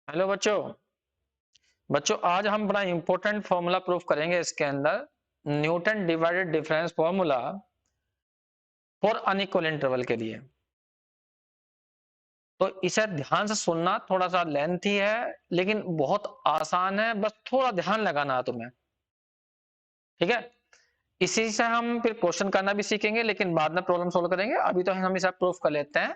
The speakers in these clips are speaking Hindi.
हेलो बच्चों। आज हम बड़ा इंपॉर्टेंट फॉर्मूला प्रूफ करेंगे। इसके अंदर Newton divided difference formula for unequal interval के लिए। तो इसे ध्यान से सुनना, थोड़ा सा लेंथी है लेकिन बहुत आसान है, बस थोड़ा ध्यान लगाना है तुम्हें। ठीक है, इसी से हम फिर क्वेश्चन करना भी सीखेंगे, लेकिन बाद में प्रॉब्लम सोल्व करेंगे। अभी तो हम इसे प्रूफ कर लेते हैं।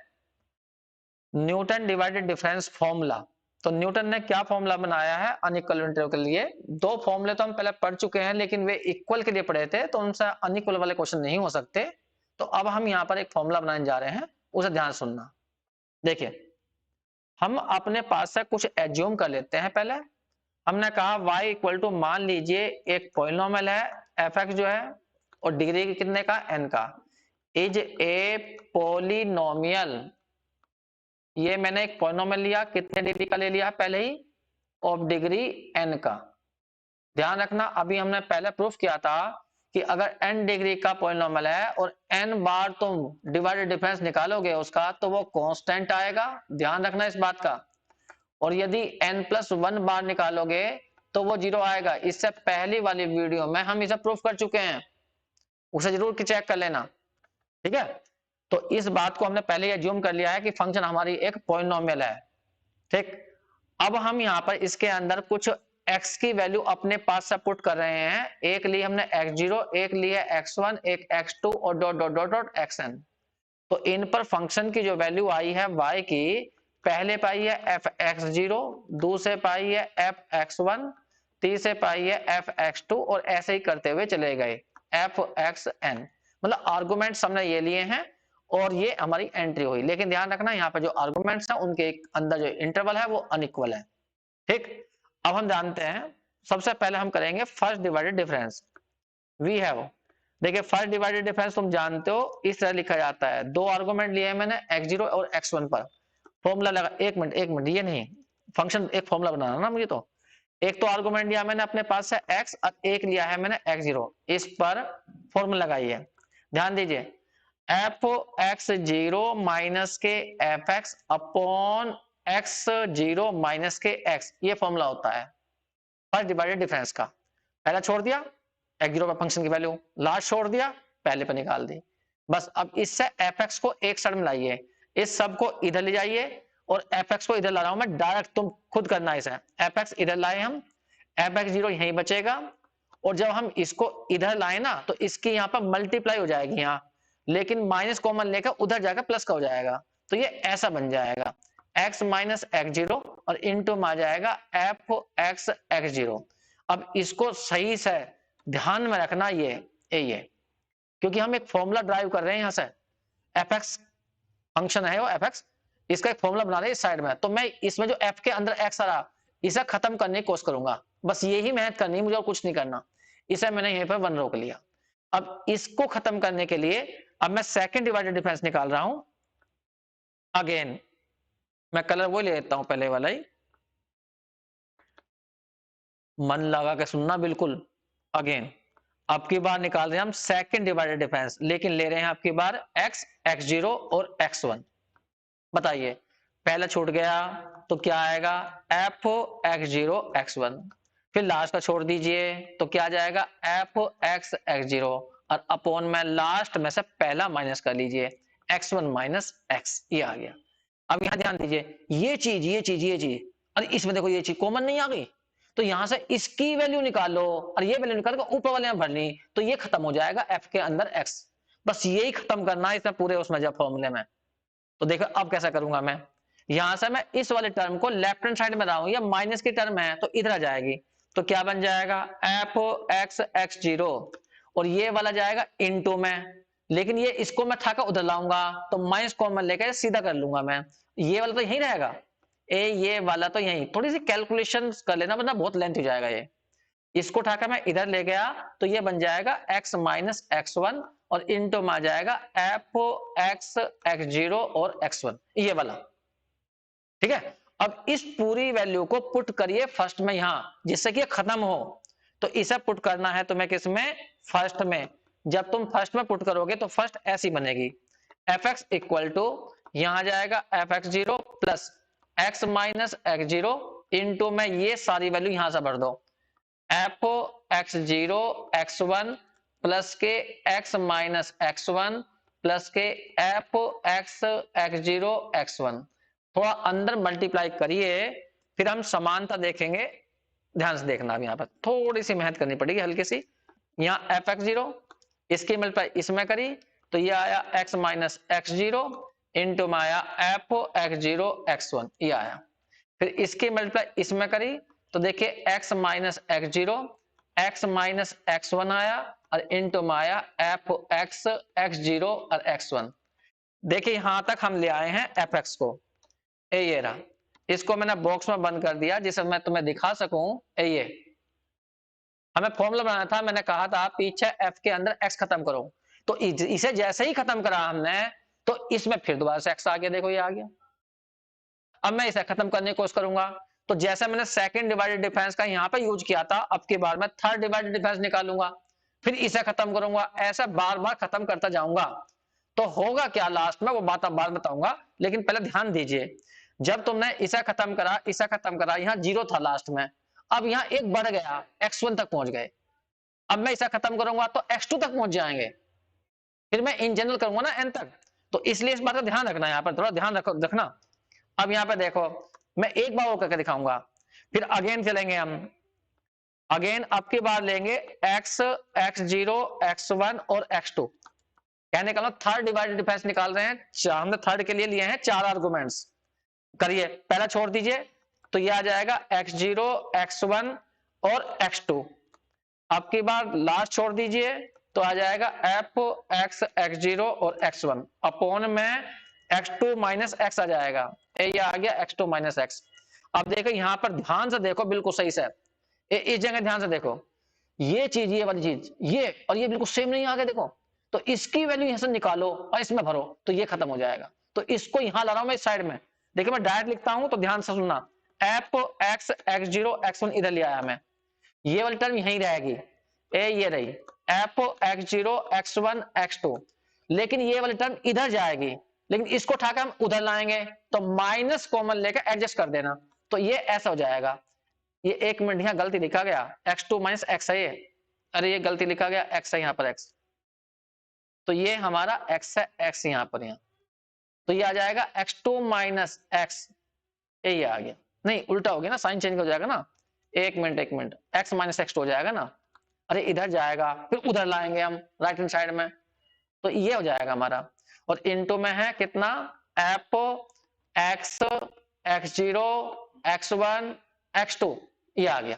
Newton divided difference formula. तो न्यूटन ने क्या फॉर्मूला बनाया है अनइक्वल इंटरवल के लिए? दो फॉर्मूले तो हम पहले पढ़ चुके हैं, लेकिन वे इक्वल के लिए पढ़े थे, तो उनसे अनइक्वल वाले क्वेश्चन नहीं हो सकते। तो अब हम यहाँ पर एक फॉर्मूला बनाने जा रहे हैं, उसे ध्यान सुनना। देखिए, हम अपने पास से कुछ एज्यूम कर लेते हैं। पहले हमने कहा y इक्वल टू, मान लीजिए एक पॉलिनोमियल है एफ एक्स जो है, और डिग्री कितने का, n का, इज ए पॉलिनोमियल। ये मैंने एक पॉलिनोमियल लिया, कितने डिग्री का ले लिया पहले ही, ऑफ डिग्री n का। ध्यान रखना, अभी हमने पहले प्रूफ किया था कि अगर n डिग्री का पॉलिनोमियल है और n बार तुम डिवाइडेड डिफरेंस निकालोगे उसका, तो वो कांस्टेंट आएगा। ध्यान रखना इस बात का। और यदि n+1 बार निकालोगे तो वो 0 आएगा। इससे पहली वाली वीडियो में हम इसे प्रूफ कर चुके हैं, उसे जरूर चेक कर लेना। ठीक है, तो इस बात को हमने पहले एज्यूम कर लिया है कि फंक्शन हमारी एक पॉलिनोमियल है। ठीक, अब हम यहाँ पर इसके अंदर कुछ x की वैल्यू अपने पास से पुट कर रहे हैं। एक ली हमने x0, एक ली है x1, एक x2 और dot dot dot dot xn। तो इन पर फंक्शन की जो वैल्यू आई है y की, पहले पाई है f(x0), दूसरे पाई है f(x1), तीसरे पाई है f(x2) और ऐसे ही करते हुए चले गए f(xn). मतलब आर्गुमेंट्स हमने ये लिए हैं और ये हमारी एंट्री हुई। लेकिन ध्यान रखना, यहाँ पे जो आर्गुमेंट्स हैं उनके अंदर जो इंटरवल है वो अनइक्वल है। ठीक, अब हम जानते हैं, सबसे पहले हम करेंगे first divided difference. We have, देखिए फर्स्ट डिवाइडेड डिफरेंस तुम जानते हो इस तरह लिखा जाता है। दो आर्गुमेंट लिए मैंने x0 और x1 पर। फॉर्मूला लगा, एक मिनट ये नहीं, फंक्शन एक फॉर्मूला बनाना ना मुझे। तो एक तो आर्गुमेंट लिया मैंने अपने पास से x, और एक लिया है मैंने x0। इस पर फॉर्मूला लगाइए, ध्यान दीजिए। f(x0 माइनस के f(x) अपॉन x0 माइनस के x, ये फॉर्मूला होता है फर्स्ट डिवाइडेड डिफरेंस का। पहला छोड़ दिया, x0 पर फंक्शन की वैल्यू, लास्ट छोड़ दिया, पहले पर निकाल दी। बस अब इससे f(x) को एक साइड में लाइए, इस सब को इधर ले जाइए और f(x) को इधर ला रहा हूं मैं डायरेक्ट, तुम खुद करना है इसे। f(x) इधर लाए हम, f(x0) यहीं बचेगा, और जब हम इसको इधर लाए ना तो इसकी यहाँ पर मल्टीप्लाई हो जाएगी यहाँ, लेकिन माइनस कॉमन लेकर उधर जाकर प्लस का हो जाएगा। तो ये ऐसा बन जाएगा x माइनस x0 और इंटू में आ जाएगा f(x)(x0). अब इसको सही से ध्यान में रखना, ये क्योंकि हम एक फॉर्मूला ड्राइव कर रहे हैं यहाँ से। f(x) फंक्शन है वो f(x), इसका एक फॉर्मूला बना रहे हैं इस साइड में। तो मैं इसमें जो f के अंदर x आ रहा, इसे खत्म करने की कोशिश करूंगा। बस यही मेहनत करनी है मुझे और कुछ नहीं करना। इसे मैंने यहीं पर 1 रोक लिया। अब इसको खत्म करने के लिए अब मैं सेकंड डिवाइडेड डिफरेंस निकाल रहा हूं। अगेन मैं कलर वो ले लेता हूं, पहले वाला ही, मन लगा के सुनना बिल्कुल। अगेन अब की बार निकाल रहे हैं हम सेकंड डिवाइडेड डिफरेंस, लेकिन ले रहे हैं आपकी बार x, x0 और x1। बताइए, पहला छूट गया तो क्या आएगा, f(x0, x1)। फिर लास्ट का छोड़ दीजिए तो क्या आ जाएगा, f(x)(x0), और अपॉन में लास्ट में से पहला माइनस कर लीजिए, x1 माइनस x, ये आ गया। अब यहां ध्यान दीजिए, ये चीज, अरे इसमें देखो ये चीज कॉमन नहीं आ गई, तो यहां से इसकी वैल्यू निकालो और ये वैल्यू निकाल कर ऊपर वाले में भर ली, तो ये खत्म हो जाएगा f के अंदर x। बस यही खत्म करना है इसमें पूरे उसमें जब फॉर्मूले में। तो देखो अब कैसा करूंगा मैं, यहां से मैं इस वाले टर्म को लेफ्ट हैंड साइड में रहा हूं, या माइनस की टर्म है तो इधर आ जाएगी। तो क्या बन जाएगा, f(x)(x0), और ये वाला जाएगा इनटू में, लेकिन ये इसको मैं उठा कर उधर लाऊंगा तो माइनस कॉमन लेकर सीधा कर लूंगा मैं। ये वाला तो यही रहेगा, ये वाला तो यही, थोड़ी सी कैलकुलेशन कर लेना वरना बहुत लेंथ हो जाएगा ये। इसको उठाकर मैं इधर ले गया तो ये बन जाएगा x माइनस x1, और इंटू में आ जाएगा f(x)(x0) और x1, ये वाला। ठीक है, अब इस पूरी वैल्यू को पुट करिए फर्स्ट में यहां, जिससे कि ये खत्म हो। तो इसे पुट करना है तुम्हें किस में, फर्स्ट में। जब तुम फर्स्ट में पुट करोगे तो फर्स्ट ऐसी बनेगी, f(x) इक्वल टू, यहां जाएगा f(x0) plus x minus x0 into में ये सारी वैल्यू यहां से भर दो, f x zero x one plus k x minus x one plus k f x x zero x one. थोड़ा अंदर मल्टीप्लाई करिए, फिर हम समानता देखेंगे। ध्यान से देखना, अब यहाँ पर थोड़ी सी मेहनत करनी पड़ेगी, हल्की सी। यहाँ एफ एक्स जीरो, इसकी मल्टीप्लाई इसमें करी तो ये आया x minus x zero into में आया F x zero x one, ये आया। फिर इसकी मल्टीप्लाई इसमें करी तो देखिए x minus x zero x minus x one आया और इंटू में आया एफ एक्स एक्स जीरो और एक्स वन। देखिए यहां तक हम ले आए हैं एफ एक्स को, ये रहा। इसको मैंने बॉक्स में बंद कर दिया जिसे मैं तुम्हें दिखा सकूं। ये हमें फॉर्मूला बनाना था, मैंने कहा था पीछे एफ के अंदर एक्स खत्म करो, तो इसे जैसे ही खत्म करा हमने तो इसमें फिर दोबारा से एक्स आ गया, देखो ये आ गया। अब मैं इसे खत्म करने की कोशिश करूंगा, तो जैसे मैंने सेकंड डिवाइडेड डिफरेंस का यहां पर यूज किया था, अब की बार मैं थर्ड डिवाइडेड डिफरेंस निकालूंगा, फिर इसे खत्म करूंगा, ऐसा बार बार खत्म करता जाऊंगा। तो होगा क्या लास्ट में वो बात अब बाद बताऊंगा, लेकिन पहले ध्यान दीजिए। जब तुमने इसे खत्म करा, यहाँ जीरो था लास्ट में, अब यहाँ एक बढ़ गया, x1 तक पहुंच गए। अब मैं इसे खत्म करूंगा तो x2 तक पहुंच जाएंगे, फिर मैं इन जनरल करूंगा ना n तक। तो इसलिए इस बात का ध्यान रखना, यहाँ पर थोड़ा ध्यान रखना। अब यहाँ पे देखो, मैं एक बार और करके दिखाऊंगा, फिर अगेन चलेंगे हम। अगेन अब की बार लेंगे x x zero x one और एक्स टू, कहने का मतलब थर्ड डिवाइडेड डिफरेंस निकाल रहे हैं। हमने थर्ड के लिए लिए हैं 4 आर्गुमेंट्स। करिए, पहला छोड़ दीजिए तो ये आ जाएगा एक्स जीरो एक्स वन और एक्स टू। अब की बार लास्ट छोड़ दीजिए तो आ जाएगा एफ एक्स एक्स जीरो और एक्स वन अपॉन में एक्स टू माइनस एक्स आ जाएगा, ये आ गया एक्स टू माइनस एक्स। अब देखो यहाँ पर ध्यान से देखो, बिल्कुल सही से इस जगह ध्यान से देखो, ये चीज, ये वाली चीज, ये और ये बिल्कुल सेम नहीं आ गया, देखो। तो इसकी वैल्यू यहां से निकालो और इसमें भरो तो ये खत्म हो जाएगा। तो इसको यहां ला रहा हूं मैं इस साइड में, देखिए मैं डायरेक्ट लिखता हूं तो ध्यान से सुनना। F x x zero x one इधर ले आया मैं, ये वाली टर्म यहीं रहेगी, ये रही f x zero x one x two, लेकिन ये वाली टर्म इधर जाएगी, लेकिन इसको उठाकर हम उधर लाएंगे तो माइनस कॉमन लेकर एडजस्ट कर देना, तो ये ऐसा हो जाएगा। ये एक मिनट, यहाँ गलती लिखा गया, एक्स टू माइनस एक्स है ये, अरे ये गलती लिखा गया, एक्स है यहाँ पर एक्स, तो ये हमारा एक्स है, एक्स यहाँ पर, यहाँ तो ये आ जाएगा एक्स टू माइनस एक्स, ये आ गया। नहीं उल्टा हो गया ना, साइन चेंज हो जाएगा ना, एक मिनट, एक्स माइनस एक्स हो जाएगा ना, अरे इधर जाएगा फिर उधर लाएंगे हम राइट हैंड साइड में, तो ये हो जाएगा हमारा। और इनटू में है कितना, f x x zero x one x two, ये आ गया।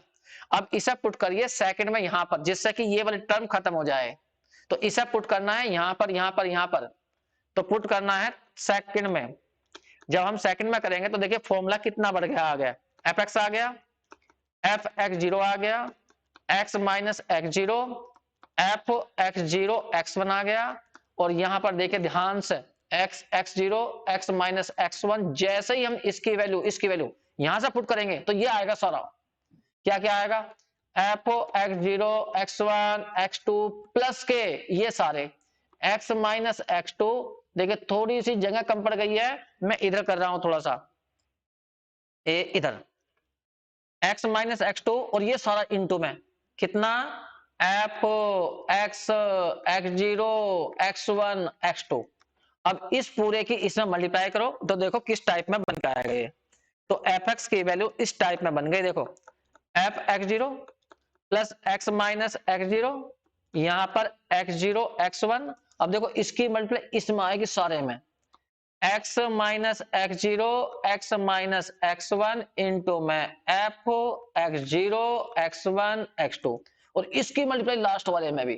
अब इसे पुट करिए सेकंड में यहां पर, जिससे कि ये वाली टर्म खत्म हो जाए। तो इसे पुट करना है यहां पर, यहां पर, यहां पर, तो पुट करना है सेकंड में। जब हम सेकंड में करेंगे तो देखिए फॉर्मूला कितना बढ़ गया, आ गया एफ एक्स आ गया, एफ एक्स जीरो आ गया, x minus x zero, f x zero x one आ गया, और यहां पर देखिए ध्यान से x x zero x minus x one. जैसे ही हम इसकी वैल्यू यहां से पुट करेंगे तो ये आएगा सारा, क्या क्या आएगा, F x zero x one x two plus के ये सारे एक्स माइनस एक्स टू। देखिए थोड़ी सी जगह कम पड़ गई है, मैं इधर कर रहा हूं थोड़ा सा, इधर एक्स माइनस एक्स टू, और ये सारा इनटू में कितना, f x x zero x one x two. अब इस पूरे की इसमें मल्टीप्लाई करो तो देखो किस टाइप में बन के आएगा ये। तो एफ एक्स की वैल्यू इस टाइप में बन गई, देखो F x zero plus x minus x zero, यहां पर एक्स जीरो एक्स वन। अब देखो इसकी मल्टीप्लाई इसमें आएगी सारे में, x minus x zero x minus x one into में f x zero x one x two, और इसकी मल्टीप्लाई लास्ट वाले में भी।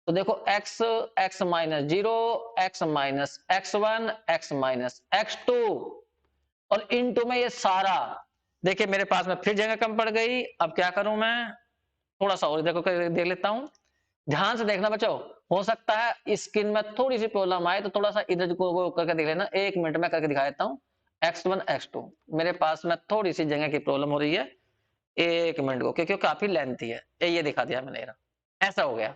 तो देखो x x minus zero x minus x one x minus x two, और इनटू में ये सारा। देखिए मेरे पास में फिर जगह कम पड़ गई, अब क्या करूं मैं, थोड़ा सा और देखो देख लेता हूं। ध्यान से देखना बच्चों, हो सकता है स्क्रीन में थोड़ी सी प्रॉब्लम आए तो थोड़ा सा इधर को करके देख लेना। एक मिनट में करके दिखा देता हूं, x1 x2 मेरे पास में थोड़ी सी जगह की प्रॉब्लम हो रही है, एक मिनट को, क्योंकि काफी लेंथी है। ये दिखा दिया मैंने, ऐसा हो गया।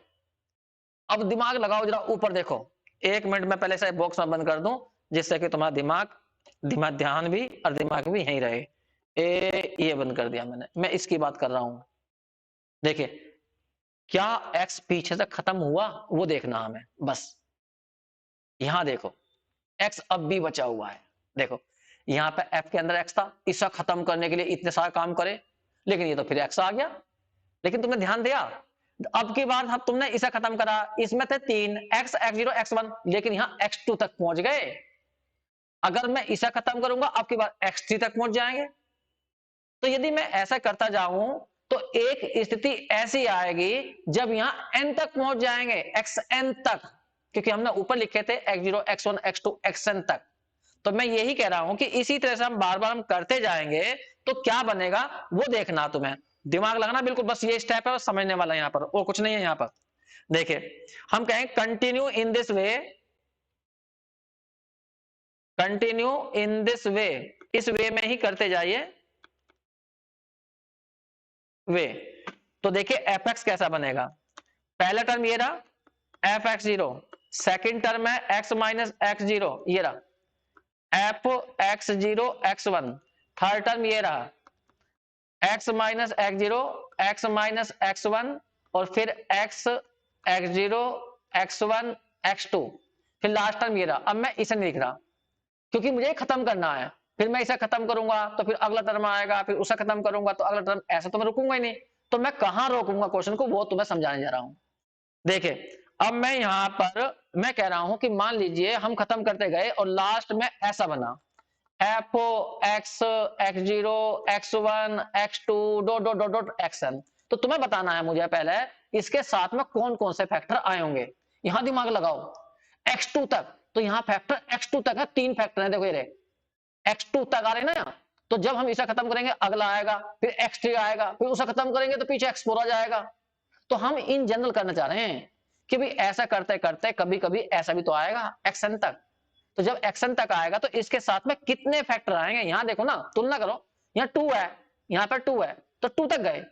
अब दिमाग लगाओ जरा, ऊपर देखो, एक मिनट में पहले से बॉक्स में बंद कर दूं जिससे कि तुम्हारा दिमाग ध्यान भी और दिमाग भी यहीं रहे। ये बंद कर दिया मैंने, मैं इसकी बात कर रहा हूं। देखिए, क्या x पीछे से खत्म हुआ वो देखना हमें बस। यहां देखो, x अब भी बचा हुआ है। देखो, यहां पे f के अंदर x था, इसे खत्म करने के लिए इतने सारे काम करे, लेकिन ये तो फिर x आ गया। लेकिन तुमने ध्यान दिया, अब की बार अब तुमने इसे खत्म करा, इसमें थे 3 x, x0, x1, लेकिन यहां x2 तक पहुंच गए। अगर मैं इसे खत्म करूंगा, अब की बार x3 तक पहुंच जाएंगे। तो यदि मैं ऐसा करता जाऊं, तो एक स्थिति ऐसी आएगी जब यहां n तक पहुंच जाएंगे, xn तक, क्योंकि हमने ऊपर लिखे थे x0, x1, x2, xn तक। तो मैं यही कह रहा हूं कि इसी तरह से हम बार बार हम करते जाएंगे, तो क्या बनेगा वो देखना, तुम्हें दिमाग लगाना, बिल्कुल बस ये स्टेप है और समझने वाला यहां पर, और कुछ नहीं है यहां पर। देखिए, हम कहें continue in this way, continue in this way, इस वे में ही करते जाइए, वे। तो देखिए एफ एक्स कैसा बनेगा, पहला टर्म ये रहा f x zero, second term है एक्स माइनस एक्स जीरो, ये रहा f x zero x one, third term ये रहा x minus x zero, x minus x one, और फिर x x zero, x one, x two, फिर लास्ट टर्म ये रहा। अब मैं इसे नहीं लिख रहा, क्योंकि मुझे खत्म करना है, फिर मैं इसे खत्म करूंगा तो फिर अगला टर्म आएगा, फिर उसे खत्म करूंगा तो अगला टर्म, ऐसा तो मैं रुकूंगा ही नहीं। तो मैं कहां रोकूंगा क्वेश्चन को, वो तुम्हें समझाने जा रहा हूं। देखिए, अब मैं यहां पर मैं कह रहा हूं कि मान लीजिए हम खत्म करते गए और लास्ट में ऐसा बना f x, x zero, x one, x two, dot dot dot dot x n. तो तुम्हें बताना है मुझे पहले इसके साथ में कौन कौन से फैक्टर आए होंगे। यहां दिमाग लगाओ, x2 तक, तो यहां फैक्टर x2 तक है, 3 फैक्टर है, देखो ये x2 तक आ रहे ना। तो जब हम इसे खत्म करेंगे अगला आएगा, फिर x3 आएगा, फिर उसे खत्म करेंगे तो पीछे x4 आ जाएगा। तो हम इन जनरल करना चाह रहे हैं कि भाई ऐसा करते करते कभी कभी ऐसा भी तो आएगा xn तक। तो जब xn तक आएगा तो इसके साथ में कितने फैक्टर आएंगे, यहां देखो ना, तुलना करो, यहाँ 2 है, यहाँ पर 2 है, तो 2 तक गए,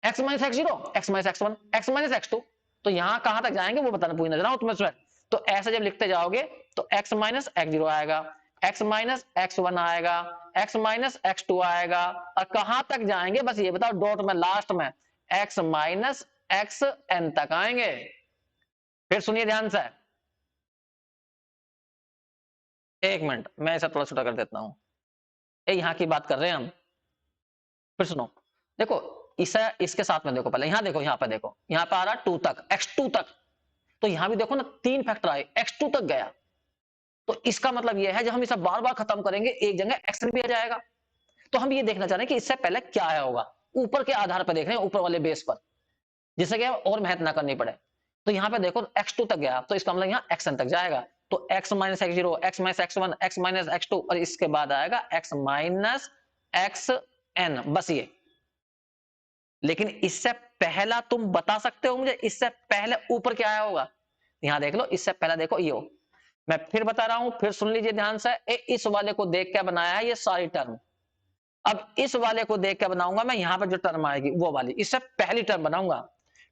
x minus x zero, x minus x one, x minus x two, तो यहां कहां तक जाएंगे वो बताना, पूरी नजर आओ तुम्हें स्वेट। तो ऐसे जब लिखते जाओगे तो x माइनस एक्स जीरो आएगा, x माइनस एक्स वन आएगा, x माइनस एक्स टू आएगा, और कहां तक जाएंगे बस ये बताओ, डॉट में लास्ट में x माइनस एक्स एन तक आएंगे। फिर सुनिए ध्यान से, एक मिनट मैं इसे थोड़ा छोटा कर देता हूं, यहां की बात कर रहे हैं हम। फिर सुनो, देखो इसे इसके साथ में देखो, पहले यहां देखो, यहां पर देखो, यहां पर आ रहा 2 तक, x2 तक, तो यहां भी देखो ना 3 फैक्टर आए, x2 तक गया। तो इसका मतलब यह है जब हम इसे बार बार खत्म करेंगे एक जगह एक्शन भी आ जाएगा। तो हम ये देखना चाह रहे हैं कि इससे पहले क्या आया होगा, ऊपर के आधार पर देख रहे हैं, ऊपर वाले बेस पर, जिससे कि और मेहनत ना करनी पड़े। तो यहाँ पे देखो x2 तक गया, तो इसका मतलब यहाँ xn तक जाएगा, तो x minus x zero, x minus x one, x minus x two, और इसके बाद आएगा x माइनस एक्स एन, बस ये। लेकिन इससे पहला तुम बता सकते हो मुझे, इससे पहले ऊपर क्या आया होगा, यहां देख लो, इससे पहला देखो ये, मैं फिर बता रहा हूं, फिर सुन लीजिए ध्यान से, इस वाले को देख के बनाया है ये सारी टर्म। अब इस वाले को देख के बनाऊंगा मैं, यहां पर जो टर्म आएगी वो वाली, इससे पहली टर्म बनाऊंगा।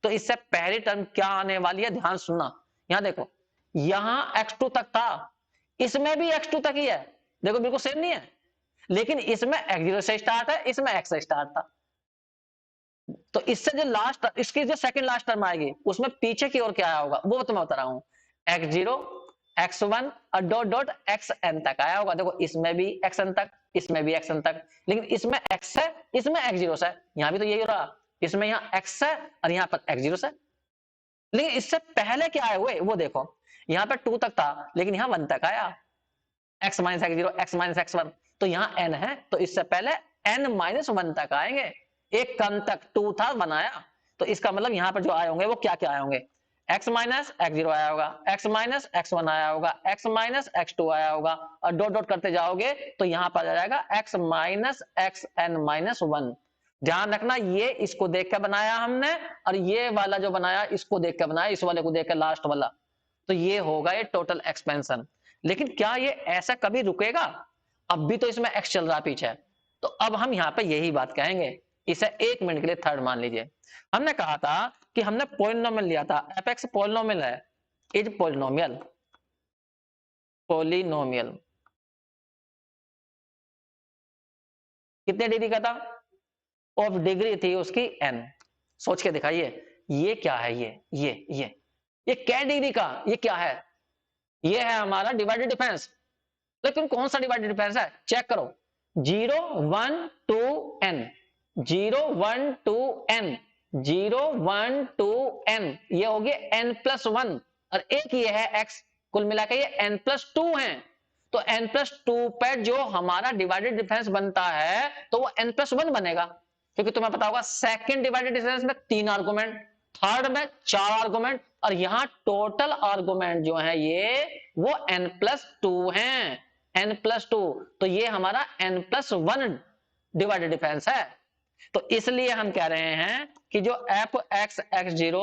तो इससे पहली टर्म क्या आने वाली है, ध्यान सुनना। यहां देखो, यहां x2 तक था, इसमें भी x2 तक ही है, देखो बिल्कुल सेम नहीं है, लेकिन इसमें x0 से स्टार्ट है, इसमें x से स्टार्ट था। तो इससे जो लास्ट, इसकी जो सेकंड लास्ट टर्म आएगी उसमें पीछे की ओर क्या आया होगा वो तो मैं बता रहा हूं, x0, x1 और डॉट डॉट xn तक आया होगा। देखो इसमें भी xn तक, इसमें भी xn तक, लेकिन इसमें x है, इसमें x0 से, यहां भी तो यही हो रहा, इसमें यहाँ x है और यहाँ पर x0 से। लेकिन इससे पहले क्या आए हुए वो देखो, यहाँ पर 2 तक था, लेकिन यहाँ 1 तक आया, x minus x zero, x minus x one, तो यहाँ n है, तो इससे पहले n माइनस वन तक आएंगे, एक कम तक 2 था बनाया। तो इसका मतलब यहाँ पर जो आए होंगे वो क्या क्या आए होंगे, x माइनस एक्स जीरो आया होगा, x माइनस एक्स वन आया होगा, x माइनस एक्स टू आया होगा, और डॉट डॉट करते जाओगे तो यहाँ पर आ जाएगा x minus x n minus one. ध्यान रखना, ये इसको देख के बनाया हमने, और ये वाला जो बनाया इसको देख के बनाया, इस वाले को देख के लास्ट वाला। तो ये होगा ये टोटल एक्सपेंशन। लेकिन क्या ये ऐसा कभी रुकेगा, अब भी तो इसमें एक्स चल रहा है पीछे। तो अब हम यहां पे यही बात कहेंगे, इसे 1 मिनट के लिए थर्ड मान लीजिए। हमने कहा था कि हमने पोलिनोमियल लिया था, एफ एक्स पोलिनोमियल है, इज पोलिनोमियल, पोलिनोमियल। कितने डिग्री का था, और डिग्री थी उसकी n। सोच के दिखाइए ये क्या है, ये क्या डिग्री का, ये क्या है, ये है हमारा डिवाइडेड डिफरेंस। लेकिन कौन सा डिवाइडेड डिफरेंस है, चेक करो, 0 1 2 n, 0 1 2 n, 0 1 2 n, ये हो गया n प्लस 1, और एक ये है x, कुल मिला के ये n प्लस 2 है। तो n प्लस 2 पे जो हमारा डिवाइडेड डिफरेंस बनता है तो वो n प्लस 1 बनेगा, क्योंकि तुम्हें पता होगा सेकंड डिवाइडेड डिफरेंस में 3 आर्गुमेंट, थर्ड में 4 आर्गुमेंट, और यहां टोटल आर्गुमेंट जो है ये वो n प्लस 2 है, n प्लस 2, तो ये हमारा n प्लस 1 डिवाइडेड डिफरेंस है। तो इसलिए हम कह रहे हैं कि जो एफ एक्स एक्स जीरो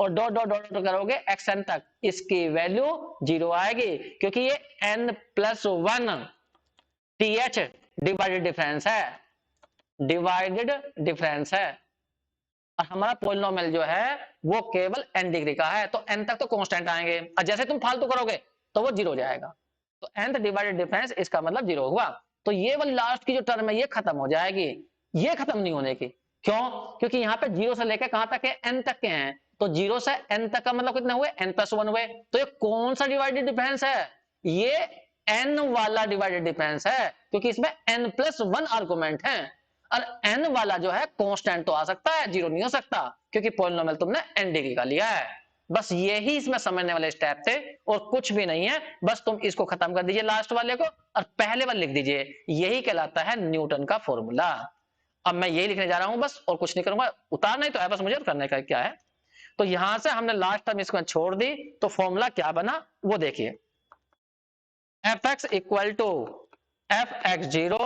और डॉट डॉट डॉट करोगे एक्स एन तक, इसकी वैल्यू 0 आएगी, क्योंकि ये n plus 1 T H divided difference है, डिवाइडेड डिफरेंस है। और हमारा पोलिनोमियल जो है वो केवल n डिग्री का है, तो n तक तो कांस्टेंट आएंगे, और जैसे तुम फालतू करोगे तो वो 0 जाएगा। तो nth डिवाइडेड डिफरेंस इसका मतलब 0 हुआ। तो ये वाली लास्ट की जो टर्म है ये खत्म हो जाएगी, ये खत्म नहीं होने की। क्यों, क्योंकि यहाँ पे 0 से लेकर कहां तक है, n तक के हैं, तो 0 से n तक का मतलब कितने हुए, n प्लस 1 हुए। तो ये कौन सा डिवाइडेड डिफरेंस है, ये n वाला डिवाइडेड डिफरेंस है, क्योंकि इसमें n प्लस 1 आर्गुमेंट है। और n वाला जो है कांस्टेंट तो आ सकता है, 0 नहीं हो सकता, क्योंकि पॉलिनोमियल तुमने n डिग्री का लिया है। बस यही इसमें समझने वाले स्टेप थे, और कुछ भी नहीं है। बस तुम इसको खत्म कर दीजिए लास्ट वाले को, और पहले वाले लिख दीजिए, यही कहलाता है न्यूटन का फॉर्मूला। अब मैं यही लिखने जा रहा हूं बस, और कुछ नहीं करूंगा, उतारना ही तो है बस मुझे, करने का क्या है। तो यहां से हमने लास्ट टर्म इसको छोड़ दी, तो फॉर्मूला क्या बना वो देखिए, f x equal to f x zero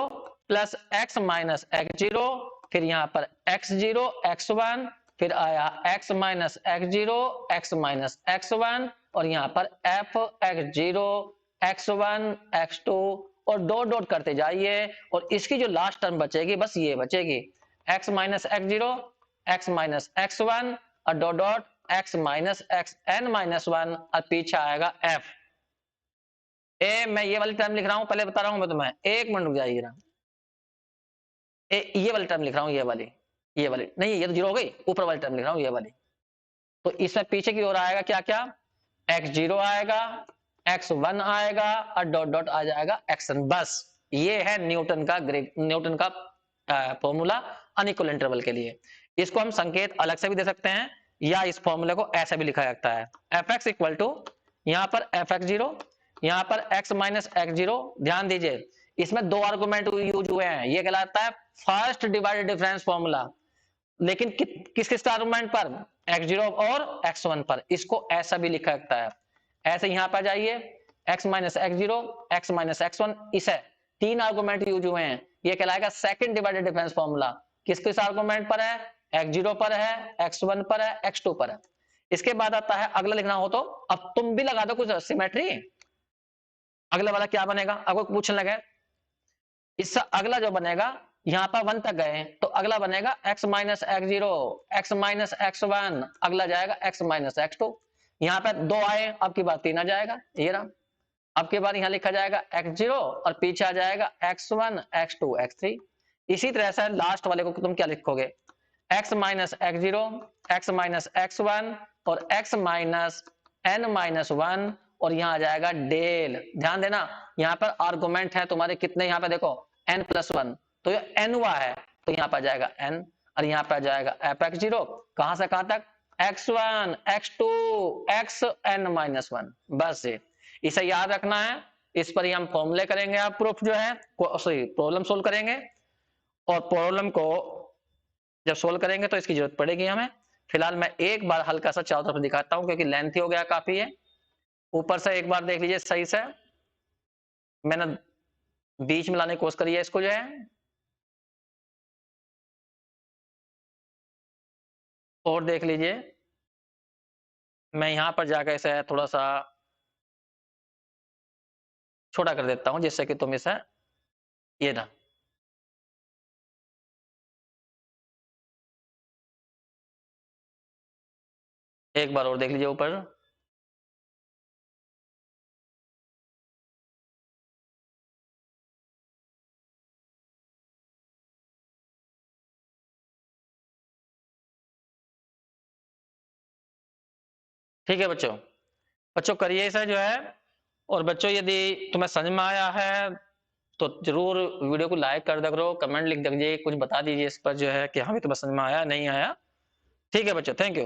plus x minus x zero, फिर यहां पर एक्स जीरो एक्स वन, फिर आया x minus x zero x minus x one, और यहां पर f x zero x one x two, और डॉट डॉट करते जाइए, और इसकी जो लास्ट टर्म बचेगी बस ये बचेगी, x minus x zero x minus x one, और dot dot x minus x n minus one, और पीछे आएगा एफ। मैं ये वाली टर्म लिख रहा हूं, पहले बता रहा हूं मैं तुम्हें, एक मिनट रुक जाइए ना। ये वाली टर्म लिख रहा हूं, ये वाली नहीं, ये तो 0 हो गई, ऊपर वाली टर्म लिख रहा हूं, ये वाली। तो इसमें पीछे की ओर आएगा क्या क्या, x0 आएगा, x1 आएगा, और डॉट डॉट आ जाएगा xn। बस ये है न्यूटन का फॉर्मूला अनइक्वल इंटरवल के लिए। इसको हम संकेत अलग से भी दे सकते हैं, या इस फॉर्मूले को ऐसे भी लिखा जाता है, एफ एक्स इक्वल टू, यहाँ पर एफ एक्स जीरो, यहाँ पर x माइनस एक्स जीरो। ध्यान दीजिए इसमें 2 आर्गुमेंट यूज हुए हैं, ये कहलाता है फर्स्ट डिवाइडेड डिफरेंस फॉर्मूला। लेकिन किस किस आर्गुमेंट पर, x0 और x1 पर। इसको ऐसा भी लिखा जाता है, ऐसे यहां पर जाइए, x minus x zero x minus x one, इसे 3 आर्गुमेंट यूज हुए हैं, ये कहलाएगा सेकंड डिवाइडेड डिफरेंस फॉर्मूला। किस किस आर्गुमेंट पर है, x0 पर है, x1 पर है, x2 पर है। इसके बाद आता है अगला लिखना हो तो, अब तुम भी लगा दो कुछ सिमेट्री। अगला वाला क्या बनेगा, आपको पूछने लगे, इससे अगला जो बनेगा, यहाँ पर 1 तक गए तो अगला बनेगा x minus x zero x minus x one, अगला जाएगा x माइनस एक्स टू। यहाँ पे 2 आए, अब की बार 3 आ जाएगा, ये रहा। अब की बार यहाँ लिखा जाएगा x0, और पीछे आ जाएगा x1 x2 x3। इसी तरह से लास्ट वाले को तुम क्या लिखोगे, x minus x zero x minus x one, और x minus n minus one, और यहाँ आ जाएगा डेल। ध्यान देना यहाँ पर आर्गुमेंट है तुम्हारे कितने, यहाँ पे देखो n प्लस वन, तो ये n हुआ है, तो यहाँ पर जाएगा n, और यहाँ पर जाएगा एफ एक्स जीरो, कहां से कहां तक, x1 x2 xn minus one. बस ये इसे याद रखना है, इस पर ही हम फॉर्मूले करेंगे, आप प्रूफ जो है सॉरी प्रॉब्लम सोल्व करेंगे, और प्रॉब्लम को जब सोल्व करेंगे तो इसकी जरूरत पड़ेगी हमें। फिलहाल मैं एक बार हल्का सा चारों तरफ दिखाता हूं, क्योंकि लेंथी हो गया काफी है। ऊपर से एक बार देख लीजिए सही से, मैंने बीच में लाने की कोशिश करी है इसको जो है, और देख लीजिए मैं यहां पर जाकर इसे थोड़ा सा छोटा कर देता हूं, जिससे कि तुम इसे, ये ना, एक बार और देख लीजिए ऊपर। ठीक है बच्चों, बच्चों करिए इसे जो है। और बच्चों यदि तुम्हें समझ में आया है तो जरूर वीडियो को लाइक कर दिया करो, कमेंट लिख दीजिए, कुछ बता दीजिए इस पर जो है कि हाँ भी तुम्हें समझ में आया नहीं आया। ठीक है बच्चों, थैंक यू।